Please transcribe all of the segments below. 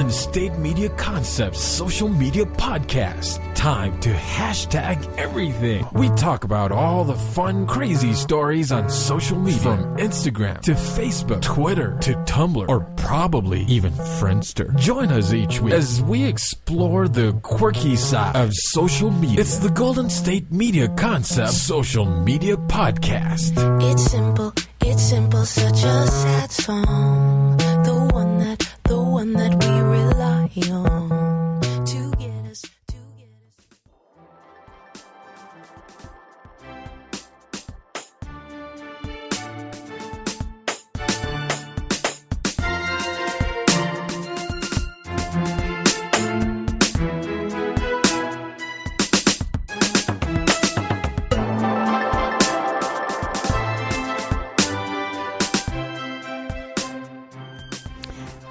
Golden State Media Concepts social media podcast. Time to hashtag everything. We talk about all the fun, crazy stories on social media. From Instagram to Facebook, Twitter to Tumblr, or probably even Friendster. Join us each week as we explore the quirky side of social media. It's the Golden State Media Concepts social media podcast. It's simple, such a sad song. The one that we rely on to get us.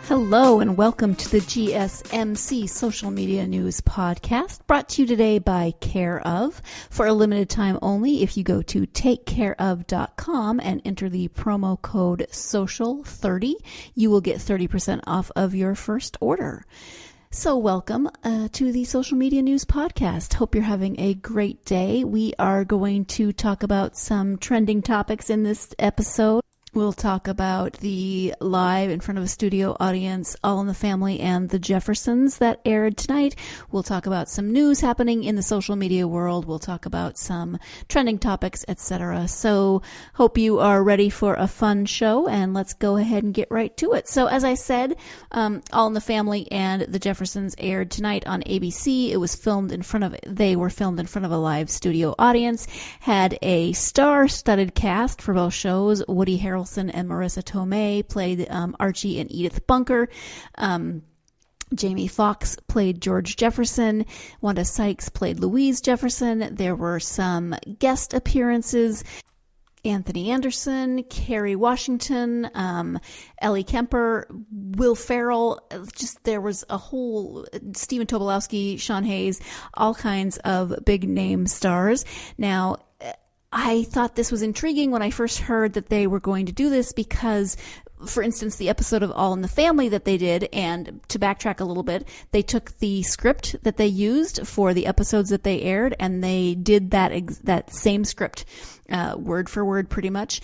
Hello and welcome to the GSMC Social Media News Podcast, brought to you today by Care Of. For a limited time only, if you go to takecareof.com and enter the promo code SOCIAL30, you will get 30% off of your first order. So welcome to the Social Media News Podcast. Hope you're having a great day. We are going to talk about some trending topics in this episode. We'll talk about the live in front of a studio audience, All in the Family and the Jeffersons that aired tonight. We'll talk about some news happening in the social media world. We'll talk about some trending topics, etc. So hope you are ready for a fun show, and let's go ahead and get right to it. So as I said, All in the Family and the Jeffersons aired tonight on ABC. They were filmed in front of a live studio audience, had a star-studded cast for both shows. Woody Harrelson and Marissa Tomei played Archie and Edith Bunker. Jamie Foxx played George Jefferson. Wanda Sykes played Louise Jefferson. There were some guest appearances. Anthony Anderson, Kerry Washington, Ellie Kemper, Will Ferrell, there was a whole, Stephen Tobolowsky, Sean Hayes, all kinds of big name stars. Now, I thought this was intriguing when I first heard that they were going to do this because, for instance, the episode of All in the Family that they did, and to backtrack a little bit, they took the script that they used for the episodes that they aired, and they did that same script, word for word pretty much.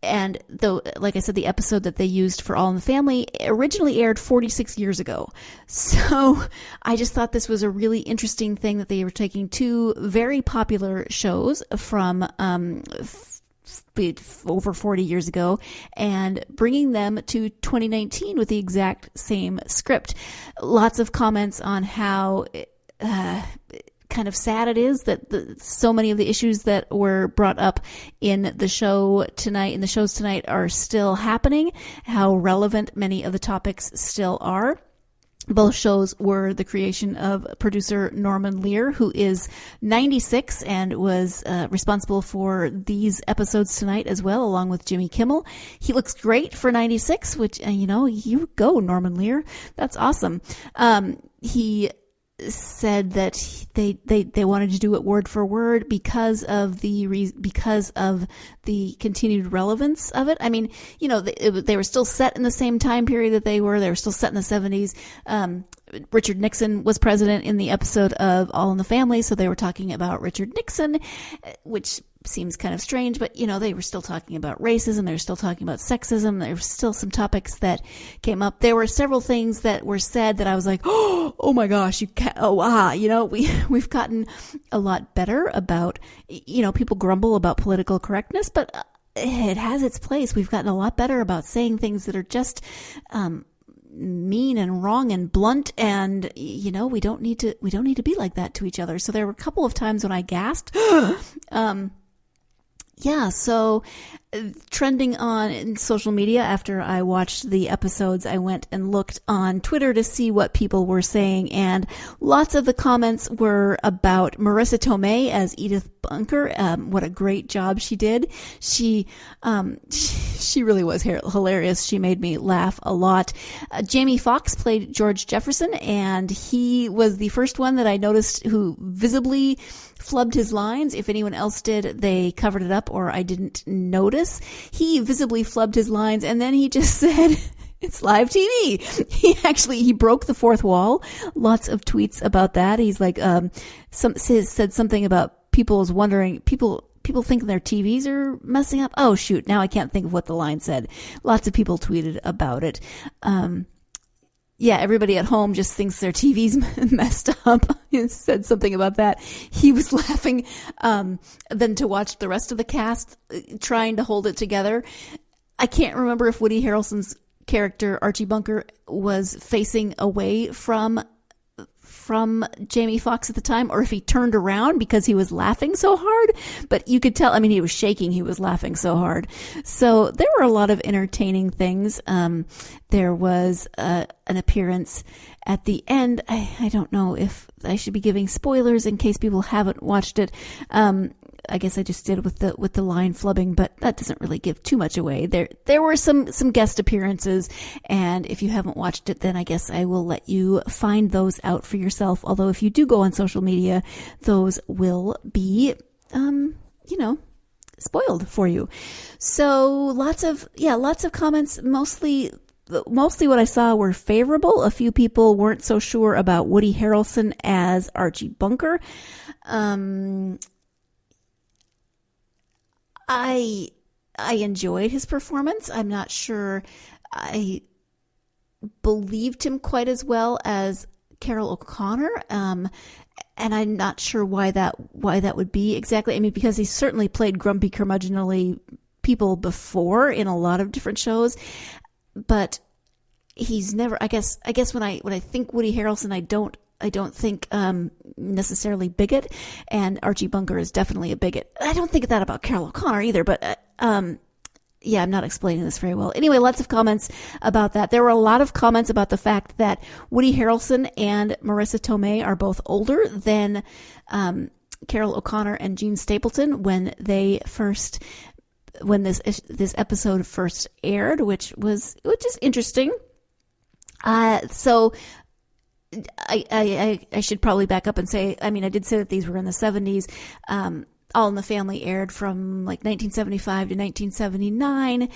And though, like I said, the episode that they used for All in the Family originally aired 46 years ago. So I just thought this was a really interesting thing that they were taking two very popular shows from over 40 years ago and bringing them to 2019 with the exact same script. Lots of comments on how kind of sad it is that so many of the issues that were brought up in the shows tonight are still happening, how relevant many of the topics still are. Both shows were the creation of producer Norman Lear, who is 96 and was responsible for these episodes tonight as well, along with Jimmy Kimmel. He looks great for 96, which, you go, Norman Lear. That's awesome. He said that they wanted to do it word for word because of the continued relevance of it. I mean, they were still set in the same time period that they were still set in the 70s. Richard Nixon was president in the episode of All in the Family, so they were talking about Richard Nixon, which seems kind of strange, but they were still talking about racism, they were still talking about sexism, there were still some topics that came up. There were several things that were said that I was like, oh my gosh, we've gotten a lot better about, people grumble about political correctness, but it has its place. We've gotten a lot better about saying things that are just mean and wrong and blunt, and we don't need to be like that to each other. So there were a couple of times when I gasped. So trending on in social media after I watched the episodes, I went and looked on Twitter to see what people were saying, and lots of the comments were about Marissa Tomei as Edith Bunker. What a great job she did. She really was hilarious. She made me laugh a lot. Jamie Foxx played George Jefferson, and he was the first one that I noticed who visibly flubbed his lines. If anyone else did, they covered it up or I didn't notice. He visibly flubbed his lines, and then he just said, It's live TV. He broke the fourth wall. Lots of tweets about that. He's like, said something about people's wondering, people thinking their TVs are messing up. Oh shoot. Now I can't think of what the line said. Lots of people tweeted about it. Yeah, everybody at home just thinks their TV's messed up. He said something about that. He was laughing. Then to watch the rest of the cast trying to hold it together. I can't remember if Woody Harrelson's character Archie Bunker was facing away from Jamie Foxx at the time, or if he turned around because he was laughing so hard. But you could tell, I mean, he was shaking. He was laughing so hard. So there were a lot of entertaining things. There was an appearance at the end. I don't know if I should be giving spoilers in case people haven't watched it. I guess I just did with the line flubbing, but that doesn't really give too much away. There were some guest appearances, and if you haven't watched it, then I guess I will let you find those out for yourself. Although if you do go on social media, those will be, spoiled for you. So lots of comments. Mostly what I saw were favorable. A few people weren't so sure about Woody Harrelson as Archie Bunker. I enjoyed his performance. I'm not sure I believed him quite as well as Carol O'Connor. And I'm not sure why that would be exactly. I mean, because he certainly played grumpy, curmudgeonly people before in a lot of different shows, but he's never, I guess when I think Woody Harrelson, I don't think necessarily bigot, and Archie Bunker is definitely a bigot. I don't think that about Carol O'Connor either, but yeah, I'm not explaining this very well. Anyway, lots of comments about that. There were a lot of comments about the fact that Woody Harrelson and Marissa Tomei are both older than Carol O'Connor and Gene Stapleton when this episode first aired, which is interesting. So I should probably back up and say, I mean, I did say that these were in the 70s. All in the Family aired from like 1975 to 1979.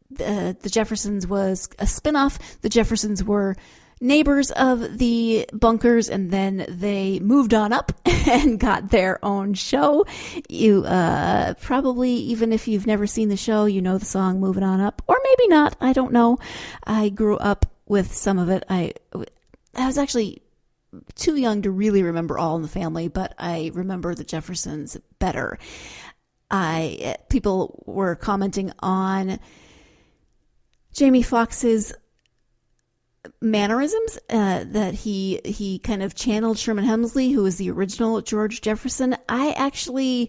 The Jeffersons was a spinoff. The Jeffersons were neighbors of the Bunkers, and then they moved on up and got their own show. You probably, even if you've never seen the show, you know the song Moving On Up, or maybe not. I don't know. I grew up with some of it. I was actually too young to really remember All in the Family, but I remember the Jeffersons better. People were commenting on Jamie Foxx's mannerisms, that he kind of channeled Sherman Hemsley, who was the original George Jefferson. Both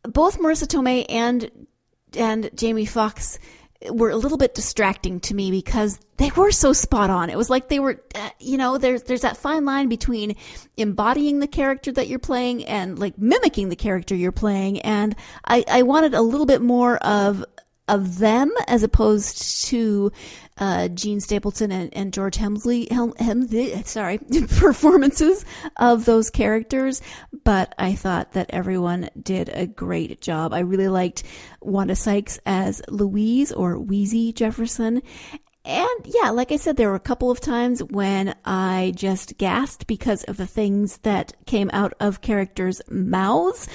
Marissa Tomei and Jamie Foxx were a little bit distracting to me because they were so spot on. It was like they were, there's that fine line between embodying the character that you're playing and like mimicking the character you're playing. And I wanted a little bit more of them as opposed to Gene Stapleton and George Hemsley performances of those characters. But I thought that everyone did a great job. I really liked Wanda Sykes as Louise, or Wheezy Jefferson. And yeah, like I said, there were a couple of times when I just gasped because of the things that came out of characters' mouths.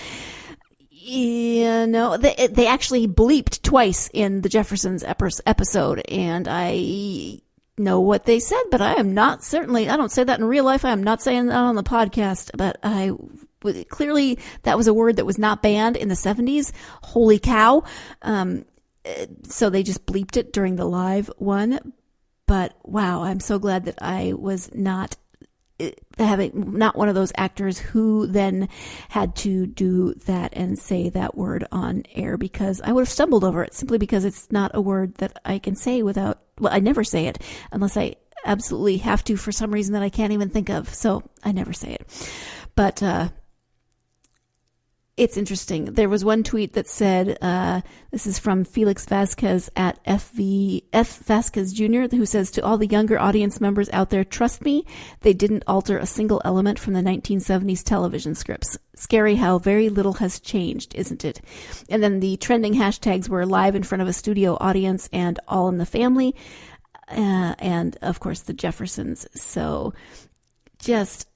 They actually bleeped twice in the Jeffersons episode, and I know what they said, but I don't say that in real life. I am not saying that on the podcast, but clearly that was a word that was not banned in the 70s. Holy cow. So they just bleeped it during the live one. But wow, I'm so glad that I was not one of those actors who then had to do that and say that word on air, because I would have stumbled over it simply because it's not a word that I can say I never say it unless I absolutely have to for some reason that I can't even think of. So I never say it. But it's interesting. There was one tweet that said, this is from Felix Vasquez at F Vasquez Jr., who says, to all the younger audience members out there, trust me, they didn't alter a single element from the 1970s television scripts. Scary how very little has changed, isn't it? And then the trending hashtags were live in front of a studio audience and All in the Family, and of course the Jeffersons. So just,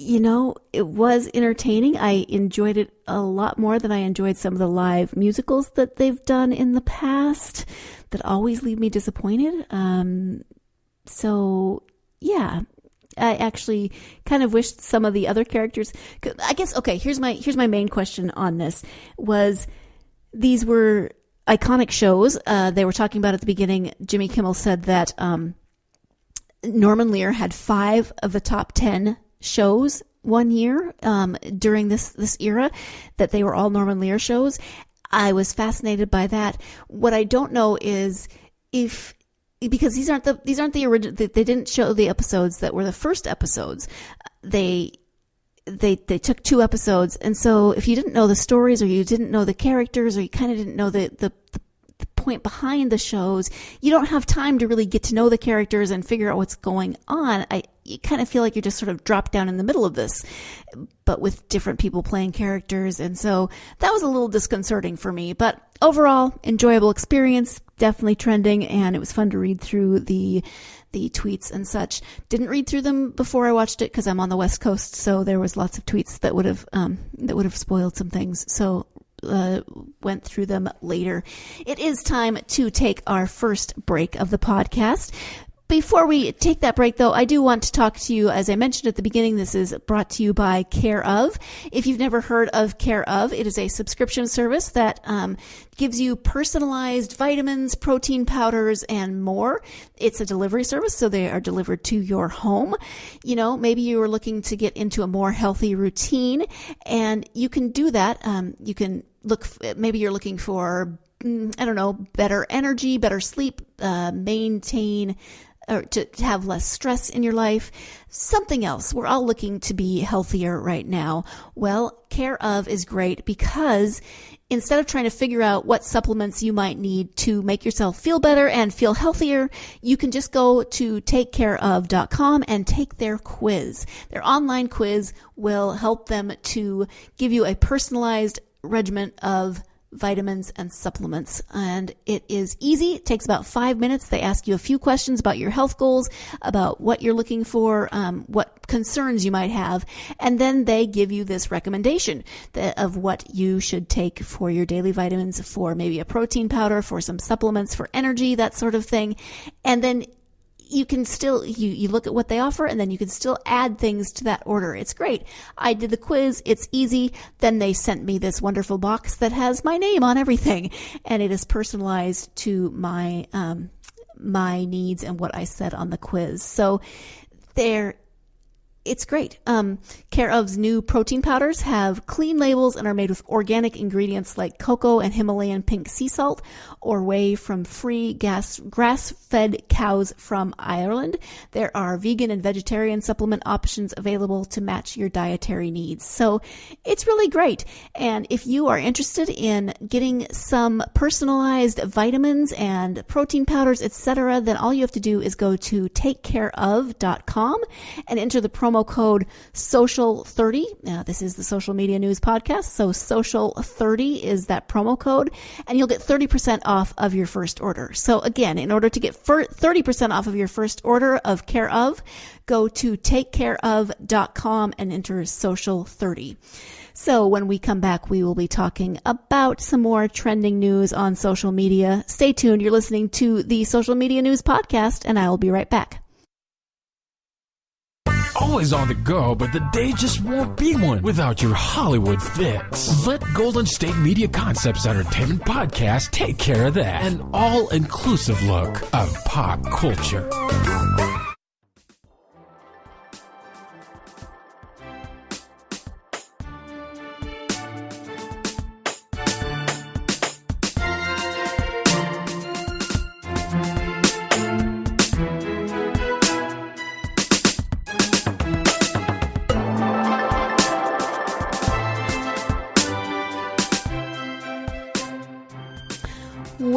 it was entertaining. I enjoyed it a lot more than I enjoyed some of the live musicals that they've done in the past that always leave me disappointed. So I actually kind of wished some of the other characters, I guess, okay, here's my main question on this was, these were iconic shows. They were talking about at the beginning, Jimmy Kimmel said that Norman Lear had 5 of the top 10 shows one year during this era, that they were all Norman Lear shows. I was fascinated by that. What I don't know is because these aren't the original. They didn't show the episodes that were the first episodes. They took 2 episodes, and so if you didn't know the stories, or you didn't know the characters, or you kind of didn't know the point behind the shows, you don't have time to really get to know the characters and figure out what's going on. You kind of feel like you're just sort of dropped down in the middle of this, but with different people playing characters. And so that was a little disconcerting for me, but overall, enjoyable experience, definitely trending. And it was fun to read through the tweets and such. Didn't read through them before I watched it because I'm on the West Coast. So there was lots of tweets that would have spoiled some things. So went through them later. It is time to take our first break of the podcast. Before we take that break, though, I do want to talk to you, as I mentioned at the beginning, this is brought to you by Care Of. If you've never heard of Care Of, it is a subscription service that gives you personalized vitamins, protein powders, and more. It's a delivery service, so they are delivered to your home. Maybe you are looking to get into a more healthy routine, and you can do that. You can maybe you're looking for, better energy, better sleep, maintain, or to have less stress in your life, something else. We're all looking to be healthier right now. Well, Care Of is great because instead of trying to figure out what supplements you might need to make yourself feel better and feel healthier, you can just go to takecareof.com and take their quiz. Their online quiz will help them to give you a personalized regimen of vitamins and supplements, and it is easy. It takes about 5 minutes. They ask you a few questions about your health goals, about what you're looking for, what concerns you might have, and then they give you this recommendation of what you should take for your daily vitamins, for maybe a protein powder, for some supplements, for energy, that sort of thing. And then you can still, you look at what they offer, and then you can still add things to that order. It's great. I did the quiz. It's easy. Then they sent me this wonderful box that has my name on everything, and it is personalized to my needs and what I said on the quiz. So it's great. Care Of's new protein powders have clean labels and are made with organic ingredients like cocoa and Himalayan pink sea salt, or whey from free grass-fed cows from Ireland. There are vegan and vegetarian supplement options available to match your dietary needs. So it's really great. And if you are interested in getting some personalized vitamins and protein powders, etc., then all you have to do is go to takecareof.com and enter the promo code SOCIAL30. Now, this is the Social Media News Podcast, so SOCIAL30 is that promo code, and you'll get 30% off of your first order. So again, in order to get 30% off of your first order of Care Of, go to takecareof.com and enter SOCIAL30. So when we come back, we will be talking about some more trending news on social media. Stay tuned. You're listening to the Social Media News Podcast, and I will be right back. Always on the go, but the day just won't be one without your Hollywood fix. Let Golden State Media Concepts Entertainment Podcast take care of that. An all-inclusive look of pop culture.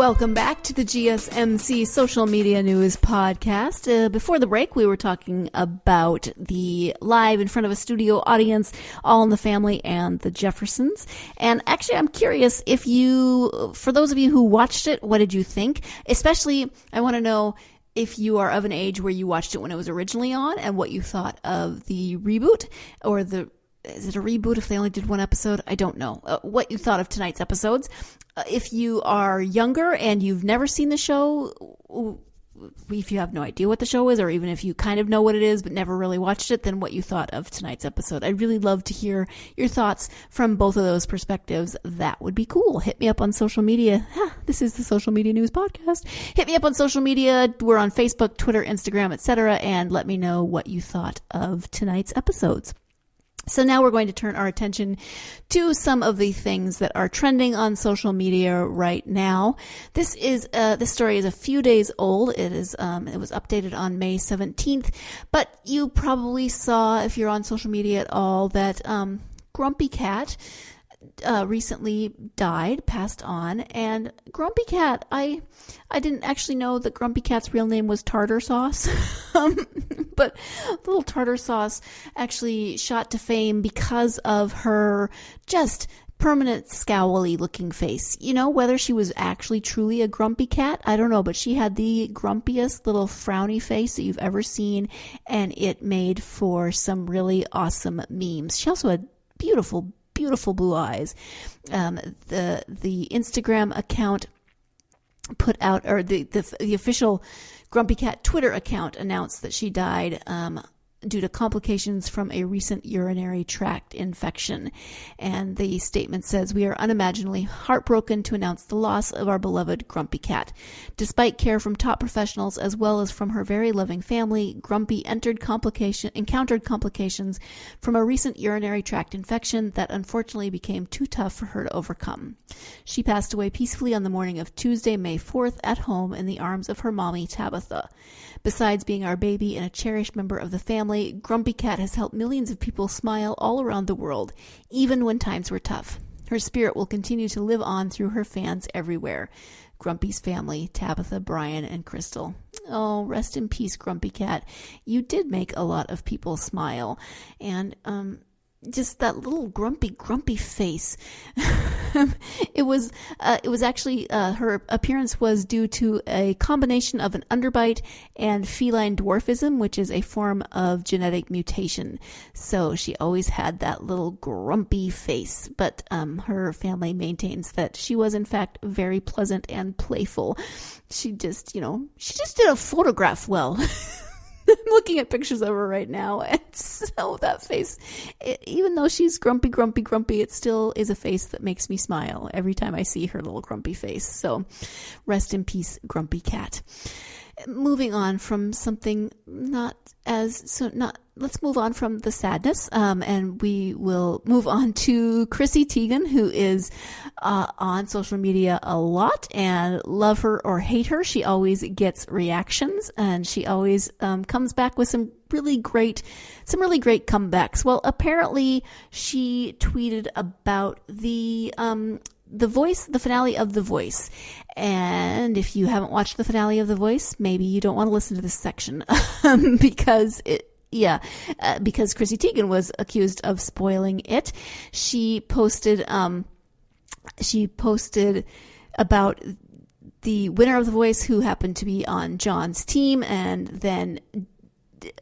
Welcome back to the GSMC Social Media News Podcast. Before the break, we were talking about the live in front of a studio audience, All in the Family and the Jeffersons. And actually, I'm curious if for those of you who watched it, what did you think? Especially, I want to know if you are of an age where you watched it when it was originally on and what you thought of the reboot or is it a reboot if they only did one episode? I don't know. What you thought of tonight's episodes. If you are younger and you've never seen the show, if you have no idea what the show is, or even if you kind of know what it is but never really watched it, then what you thought of tonight's episode. I'd really love to hear your thoughts from both of those perspectives. That would be cool. Hit me up on social media. This is the Social Media News Podcast. Hit me up on social media. We're on Facebook, Twitter, Instagram, etc., and let me know what you thought of tonight's episodes. So now we're going to turn our attention to some of the things that are trending on social media right now. This story is a few days old. It was updated on May 17th, but you probably saw, if you're on social media at all, that Grumpy Cat recently passed on, and Grumpy Cat, I didn't actually know that Grumpy Cat's real name was Tartar Sauce, but little Tartar Sauce actually shot to fame because of her just permanent scowly looking face. You know, whether she was actually truly a grumpy cat, I don't know, but she had the grumpiest little frowny face that you've ever seen, and it made for some really awesome memes. She also had beautiful blue eyes. The Instagram account put out, or the official Grumpy Cat Twitter account announced that she died due to complications from a recent urinary tract infection. And the statement says, "We are unimaginably heartbroken to announce the loss of our beloved Grumpy Cat. Despite care from top professionals as well as from her very loving family, Grumpy encountered complications from a recent urinary tract infection that unfortunately became too tough for her to overcome. She passed away peacefully on the morning of Tuesday, May 4th, at home in the arms of her mommy, Tabitha. Besides being our baby and a cherished member of the family, Grumpy Cat has helped millions of people smile all around the world, even when times were tough. Her spirit will continue to live on through her fans everywhere. Grumpy's family, Tabitha, Brian, and Crystal." Oh, rest in peace, Grumpy Cat. You did make a lot of people smile. And just that little grumpy face. It was actually, her appearance was due to a combination of an underbite and feline dwarfism, which is a form of genetic mutation. So she always had that little grumpy face, but her family maintains that she was in fact very pleasant and playful. She just did a photograph well. I'm looking at pictures of her right now, and so that face, even though she's grumpy, it still is a face that makes me smile every time I see her little grumpy face. So rest in peace, Grumpy Cat. Moving on from something let's move on from the sadness, and we will move on to Chrissy Teigen, who is on social media a lot, and love her or hate her, she always gets reactions, and she always comes back with some really great comebacks. Well, apparently she tweeted about the finale of The Voice. And if you haven't watched the finale of The Voice, maybe you don't want to listen to this section because Chrissy Teigen was accused of spoiling it. She posted about the winner of The Voice, who happened to be on John's team, and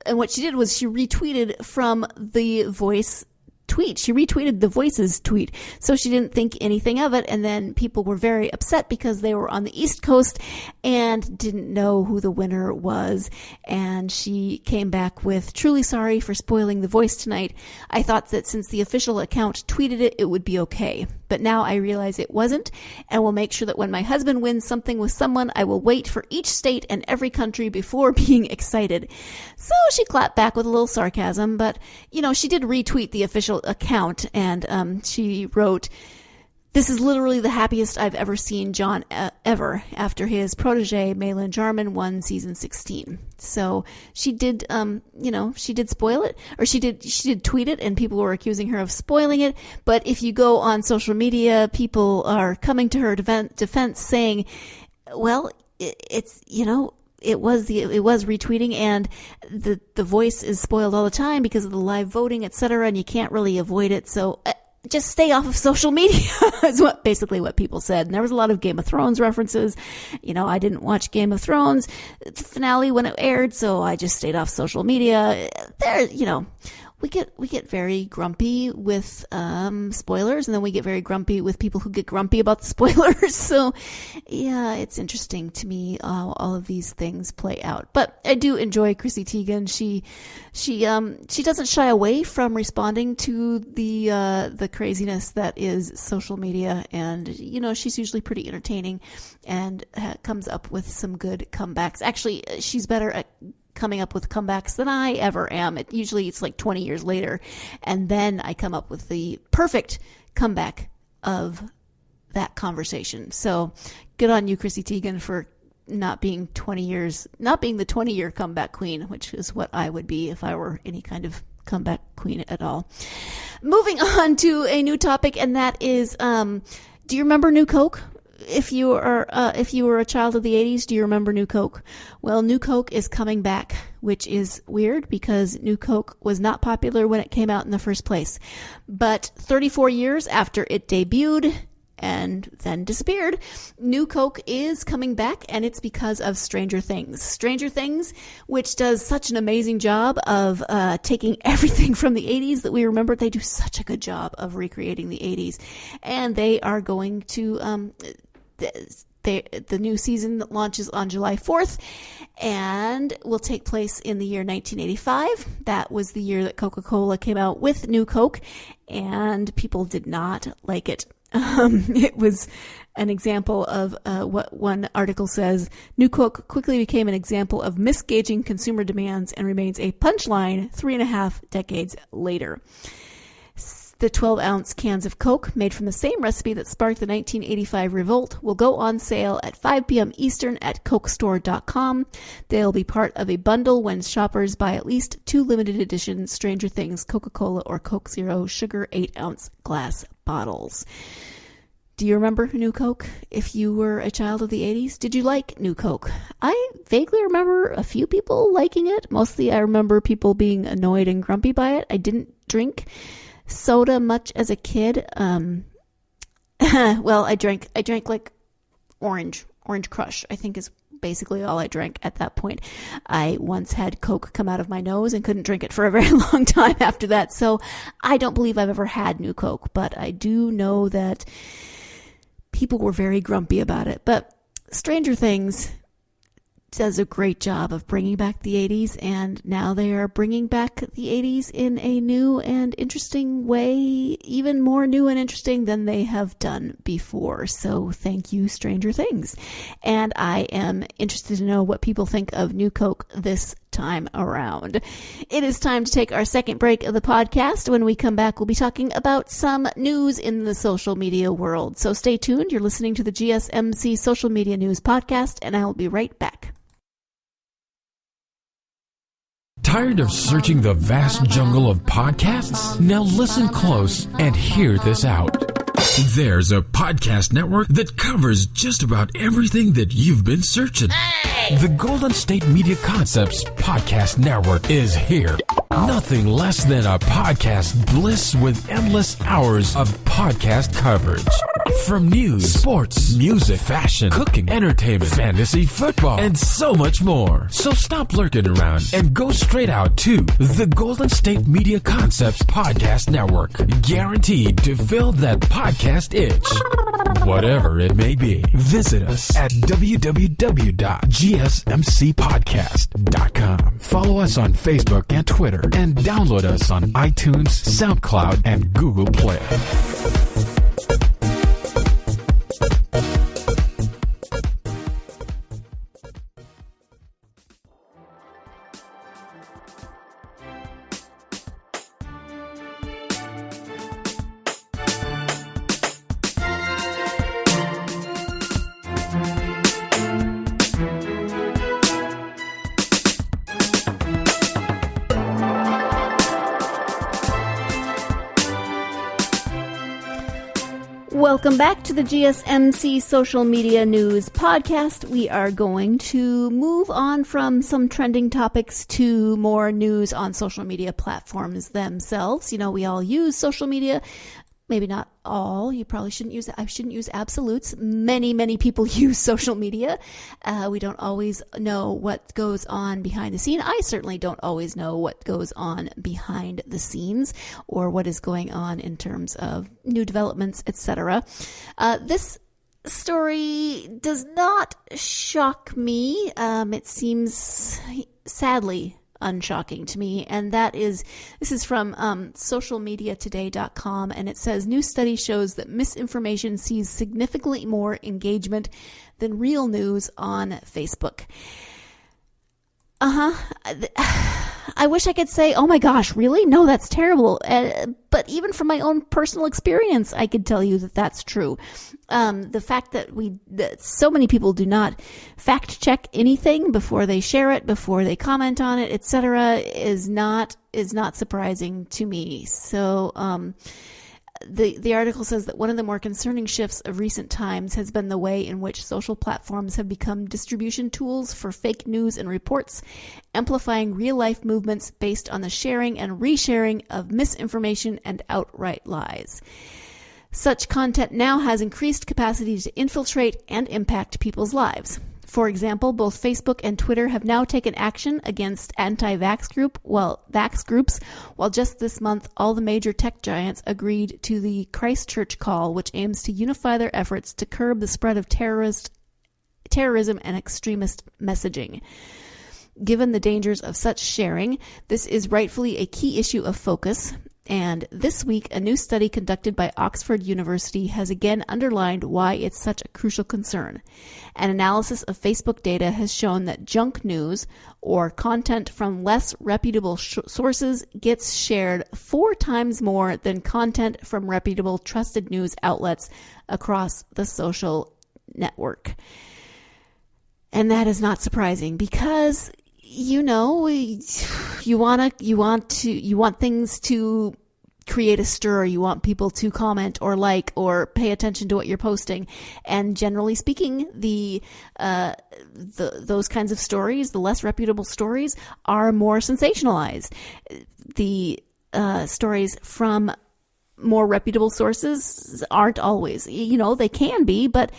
what she did was she retweeted from The Voice tweet. She retweeted The Voice's tweet, so she didn't think anything of it, and then people were very upset because they were on the East Coast and didn't know who the winner was, and she came back with, "Truly sorry for spoiling The Voice tonight. I thought that since the official account tweeted it, it would be okay. But now I realize it wasn't, and will make sure that when my husband wins something with someone, I will wait for each state and every country before being excited." So she clapped back with a little sarcasm, but, she did retweet the official account, and she wrote, "This is literally the happiest I've ever seen John ever after his protege, Malin Jarman, won season 16. So she did, she did spoil it, or she did tweet it, and people were accusing her of spoiling it. But if you go on social media, people are coming to her defense saying, well, it's, it was retweeting, and the voice is spoiled all the time because of the live voting, etc., and you can't really avoid it. So just stay off of social media is basically what people said. And there was a lot of Game of Thrones references. I didn't watch Game of Thrones finale when it aired, so I just stayed off social media. We get very grumpy with spoilers, and then we get very grumpy with people who get grumpy about the spoilers. So, yeah, it's interesting to me how all of these things play out. But I do enjoy Chrissy Teigen. She doesn't shy away from responding to the craziness that is social media, and she's usually pretty entertaining and comes up with some good comebacks. Actually, she's better at coming up with comebacks than I ever am. Usually it's like 20 years later, and then I come up with the perfect comeback of that conversation. So good on you, Chrissy Teigen, for not being the 20-year comeback queen, which is what I would be if I were any kind of comeback queen at all. Moving on to a new topic, and that is, do you remember New Coke? If you were a child of the 80s, do you remember New Coke? Well, New Coke is coming back, which is weird because New Coke was not popular when it came out in the first place. But 34 years after it debuted and then disappeared, New Coke is coming back, and it's because of Stranger Things. Stranger Things, which does such an amazing job of taking everything from the 80s that we remember. They do such a good job of recreating the 80s. And they are going to... The new season launches on July 4th and will take place in the year 1985. That was the year that Coca-Cola came out with New Coke, and people did not like it. It was an example of what one article says: New Coke quickly became an example of misgauging consumer demands and remains a punchline 3.5 decades later. The 12-ounce cans of Coke, made from the same recipe that sparked the 1985 revolt, will go on sale at 5 p.m. Eastern at cokestore.com. They'll be part of a bundle when shoppers buy at least 2 limited edition Stranger Things Coca-Cola or Coke Zero Sugar 8-ounce glass bottles. Do you remember New Coke? If you were a child of the 80s, did you like New Coke? I vaguely remember a few people liking it. Mostly I remember people being annoyed and grumpy by it. I didn't drink soda much as a kid. Well, I drank like Orange Crush, I think is basically all I drank at that point. I once had Coke come out of my nose and couldn't drink it for a very long time after that. So I don't believe I've ever had New Coke, but I do know that people were very grumpy about it. But Stranger Things does a great job of bringing back the 80s, and now they are bringing back the 80s in a new and interesting way, even more new and interesting than they have done before. So thank you, Stranger Things. And I am interested to know what people think of New Coke this time around. It is time to take our second break of the podcast. When we come back, we'll be talking about some news in the social media world. So stay tuned. You're listening to the GSMC Social Media News Podcast, and I'll be right back. Tired of searching the vast jungle of podcasts? Now listen close and hear this out. There's a podcast network that covers just about everything that you've been searching. Hey! The Golden State Media Concepts Podcast Network is here. Nothing less than a podcast bliss with endless hours of podcast coverage. From news, sports, music, fashion, cooking, entertainment, fantasy, football, and so much more. So stop lurking around and go straight out to the Golden State Media Concepts Podcast Network. Guaranteed to fill that podcast itch. Whatever it may be. Visit us at www.gsmcpodcast.com. Follow us on Facebook and Twitter, and download us on iTunes, SoundCloud, and Google Play. Welcome back to the GSMC Social Media News Podcast. We are going to move on from some trending topics to more news on social media platforms themselves. You know, we all use social media. Maybe not all. You probably shouldn't use, I shouldn't use absolutes. Many people use social media. We don't always know what goes on behind the scene. I certainly don't always know what goes on behind the scenes or what is going on in terms of new developments, etc. This story does not shock me. It seems sadly unshocking to me, and this is from socialmediatoday.com, and it says new study shows that misinformation sees significantly more engagement than real news on Facebook. I wish I could say, oh my gosh, really? No, that's terrible. But even from my own personal experience, I could tell you that that's true. The fact that so many people do not fact check anything before they share it, before they comment on it, etc., is not surprising to me. So, the article says that one of the more concerning shifts of recent times has been the way in which social platforms have become distribution tools for fake news and reports, amplifying real-life movements based on the sharing and resharing of misinformation and outright lies. Such content now has increased capacity to infiltrate and impact people's lives. For example, both Facebook and Twitter have now taken action against anti-vax groups, while just this month all the major tech giants agreed to the Christchurch call, which aims to unify their efforts to curb the spread of terrorism and extremist messaging. Given the dangers of such sharing, this is rightfully a key issue of focus. And this week, a new study conducted by Oxford University has again underlined why it's such a crucial concern. An analysis of Facebook data has shown that junk news, or content from less reputable sources, gets shared 4 times more than content from reputable trusted news outlets across the social network. And that is not surprising because, you know, you want things to create a stir. You want people to comment or like or pay attention to what you're posting. And generally speaking, those kinds of stories, the less reputable stories, are more sensationalized. The stories from more reputable sources aren't always. You know, they can be, but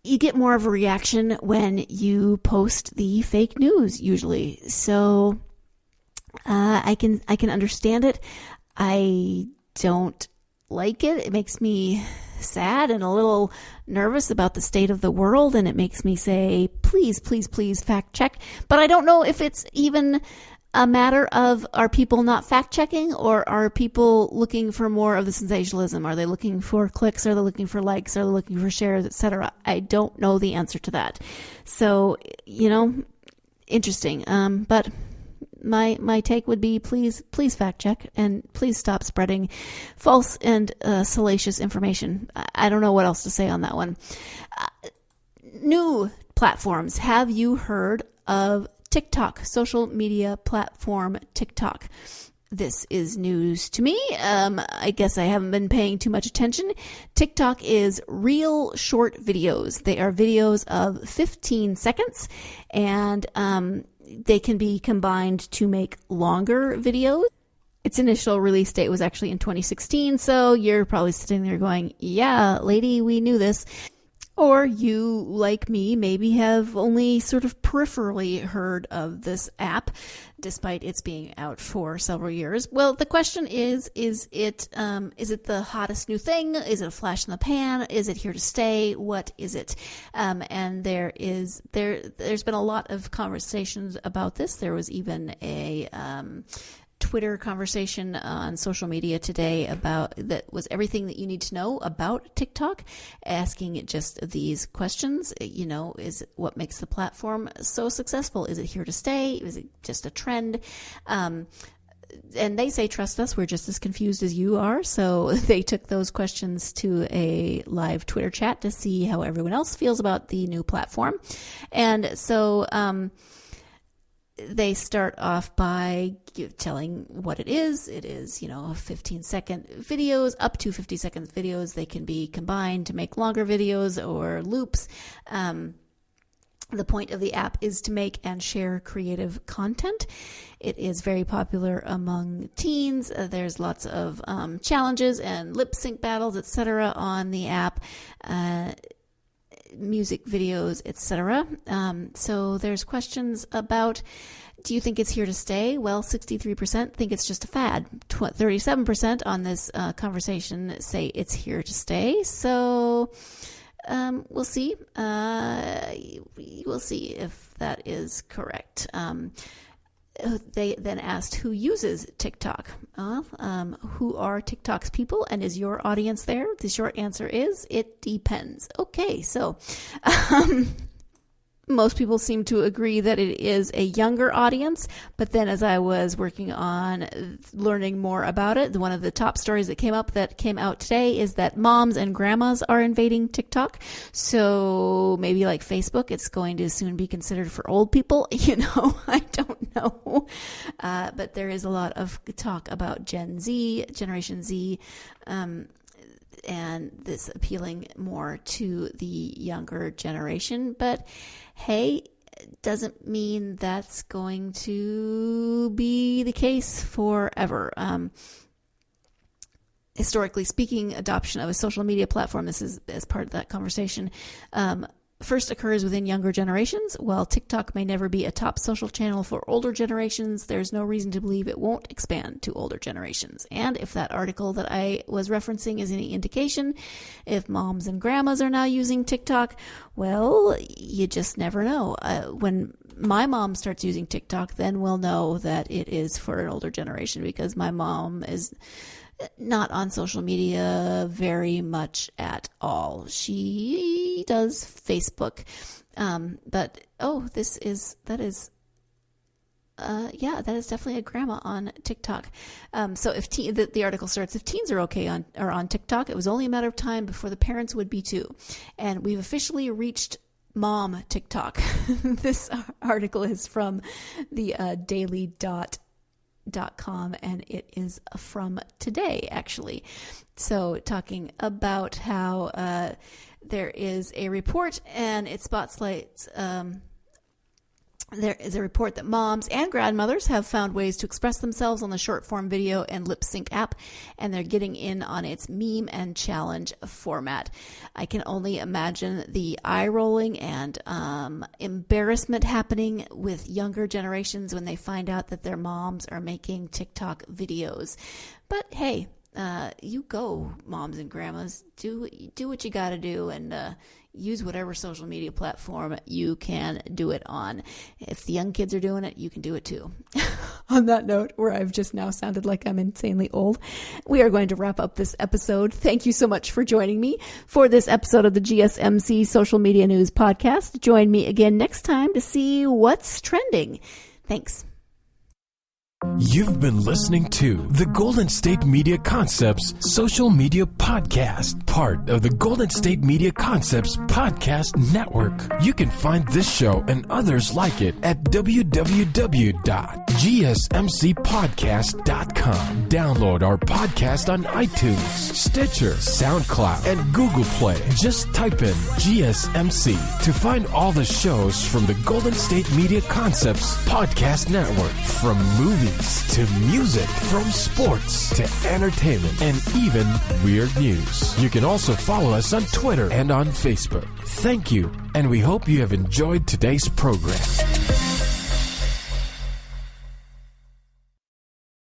you get more of a reaction when you post the fake news usually. So I can understand it. I don't like it. It makes me sad and a little nervous about the state of the world, and it makes me say, please fact check. But I don't know if it's even a matter of, are people not fact checking, or are people looking for more of the sensationalism? Are they looking for clicks? Are they looking for likes? Are they looking for shares, etc.? I don't know the answer to that. So, you know, interesting. But my take would be, please fact check, and please stop spreading false and salacious information. I don't know what else to say on that one. New platforms. Have you heard of TikTok, social media platform TikTok? This is news to me. I guess I haven't been paying too much attention. TikTok is real short videos. They are videos of 15 seconds, and they can be combined to make longer videos. Its initial release date was actually in 2016, so you're probably sitting there going, yeah, lady, we knew this. Or you, like me, maybe have only sort of peripherally heard of this app, despite its being out for several years. Well, the question is it the hottest new thing? Is it a flash in the pan? Is it here to stay? What is it? And there's been a lot of conversations about this. There was even a Twitter conversation on social media today about that was everything that you need to know about TikTok, asking it just these questions. You know, is it what makes the platform so successful? Is it here to stay? Is it just a trend? And they say, trust us, we're just as confused as you are. So they took those questions to a live Twitter chat to see how everyone else feels about the new platform. And so, they start off by telling what it is. It is, 15-second videos, up to 50-second videos. They can be combined to make longer videos or loops. The point of the app is to make and share creative content. It is very popular among teens. There's lots of challenges and lip sync battles, etc. on the app. Music videos, etc. So there's questions about, do you think it's here to stay? Well, 63% think it's just a fad. 37% on this conversation say it's here to stay. So we'll see. We'll see if that is correct. They then asked who uses TikTok. Who are TikTok's people, and is your audience there? The short answer is it depends. Okay, so most people seem to agree that it is a younger audience, but then as I was working on learning more about it, one of the top stories that came out today is that moms and grandmas are invading TikTok. So maybe like Facebook, it's going to soon be considered for old people. I don't know. But there is a lot of talk about Generation Z, and this appealing more to the younger generation. But hey, doesn't mean that's going to be the case forever. Historically speaking, adoption of a social media platform, this is as part of that conversation, first occurs within younger generations. While TikTok may never be a top social channel for older generations, there's no reason to believe it won't expand to older generations. And if that article that I was referencing is any indication, if moms and grandmas are now using TikTok, well, you just never know. When my mom starts using TikTok, then we'll know that it is for an older generation, because my mom is not on social media very much at all. She does Facebook. But that is definitely a grandma on TikTok. So if the article starts, if teens are on TikTok, it was only a matter of time before the parents would be too. And we've officially reached mom TikTok. This article is from the daily.com, and it is from today, actually. So talking about how there is a report, and it spotlights there is a report that moms and grandmothers have found ways to express themselves on the short form video and lip sync app, and they're getting in on its meme and challenge format. I can only imagine the eye rolling and embarrassment happening with younger generations when they find out that their moms are making TikTok videos. But hey, you go, moms and grandmas. Do what you got to do, and use whatever social media platform you can do it on. If the young kids are doing it, you can do it too. On that note, where I've just now sounded like I'm insanely old, we are going to wrap up this episode. Thank you so much for joining me for this episode of the GSMC Social Media News Podcast. Join me again next time to see what's trending. Thanks. You've been listening to the Golden State Media Concepts Social Media Podcast, part of the Golden State Media Concepts Podcast Network. You can find this show and others like it at www.gsmcpodcast.com. Download our podcast on iTunes, Stitcher, SoundCloud, and Google Play. Just type in GSMC to find all the shows from the Golden State Media Concepts Podcast Network, from movies to music, from sports to entertainment, and even weird news. You can also follow us on Twitter and on Facebook. Thank you, and we hope you have enjoyed today's program.